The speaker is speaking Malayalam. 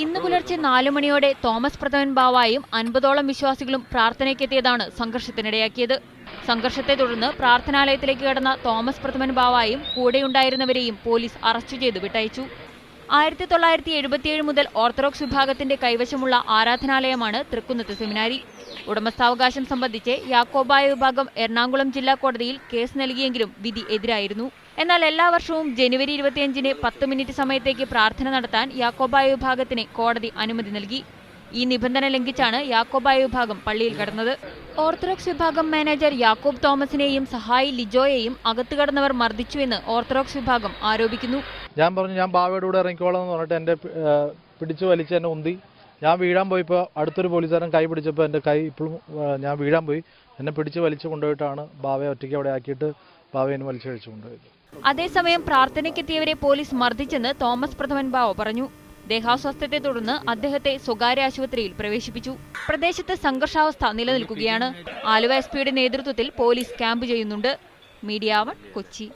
ഇന്ന് പുലർച്ചെ 4 മണിയോടെ തോമസ് പ്രഥമൻ ബാവായും 50ഓളം വിശ്വാസികളും പ്രാർത്ഥനയ്ക്കെത്തിയതാണ് സംഘർഷത്തിനിടയാക്കിയത്. സംഘർഷത്തെ തുടർന്ന് പ്രാർത്ഥനാലയത്തിലേക്ക് കടന്ന തോമസ് പ്രഥമൻ ബാവായും കൂടെയുണ്ടായിരുന്നവരെയും പോലീസ് അറസ്റ്റ് ചെയ്ത് വിട്ടയച്ചു. 1977 മുതൽ ഓർത്തഡോക്സ് വിഭാഗത്തിന്റെ കൈവശമുള്ള ആരാധനാലയമാണ് തൃക്കുന്നത്ത് സെമിനാരി. ഉടമസ്ഥാവകാശം സംബന്ധിച്ച് യാക്കോബായ വിഭാഗം എറണാകുളം ജില്ലാ കോടതിയിൽ കേസ് നൽകിയെങ്കിലും വിധി എതിരായിരുന്നു. എന്നാൽ എല്ലാ വർഷവും ജനുവരി 25-ന് 10 മിനിറ്റ് സമയത്തേക്ക് പ്രാർത്ഥന നടത്താൻ യാക്കോബായ വിഭാഗത്തിന് കോടതി അനുമതി നൽകി. ഈ നിബന്ധന ലംഘിച്ചാണ് യാക്കോബായ വിഭാഗം പള്ളിയിൽ കടന്നത്. ഓർത്തഡോക്സ് വിഭാഗം മാനേജർ യാക്കോബ് തോമസിനെയും സഹായി ലിജോയെയും അകത്ത് കടന്നവർ മർദ്ദിച്ചുവെന്ന് ഓർത്തഡോക്സ് വിഭാഗം ആരോപിക്കുന്നു. ഞാൻ പറഞ്ഞു, ഞാൻ ബാവയുടെ കൂടെ ഇറങ്ങിക്കോളാം എന്ന് പറഞ്ഞിട്ട് എന്നെ പിടിച്ചു വലിച്ച് എന്നെ ഉന്തി. ഞാൻ വീഴാൻ പോയപ്പോൾ അടുത്തൊരു പോലീസുകാരൻ കൈ പിടിച്ചപ്പോൾ എൻ്റെ കൈ ഇപ്പോഴും ഞാൻ വീഴാൻ പോയി. എന്നെ പിടിച്ച് വലിച്ചു കൊണ്ടുപോയിട്ടാണ് ബാവയെ ഒറ്റയ്ക്ക് അവിടെ ആക്കിയിട്ട് ബാവയെ വലിച്ചു കഴിച്ചു കൊണ്ടുപോയത്. അതേസമയം പ്രാർത്ഥനയ്ക്കെത്തിയവരെ പോലീസ് മർദ്ദിച്ചെന്ന് തോമസ് പ്രഥമൻ ബാവ പറഞ്ഞു. ദേഹാസ്വാസ്ഥ്യത്തെ തുടർന്ന് അദ്ദേഹത്തെ സ്വകാര്യ ആശുപത്രിയിൽ പ്രവേശിപ്പിച്ചു. പ്രദേശത്ത് സംഘർഷാവസ്ഥ നിലനിൽക്കുകയാണ്. ആലുവ എസ് പിയുടെ നേതൃത്വത്തിൽ പോലീസ് ക്യാമ്പ് ചെയ്യുന്നുണ്ട്. മീഡിയ 1 കൊച്ചി.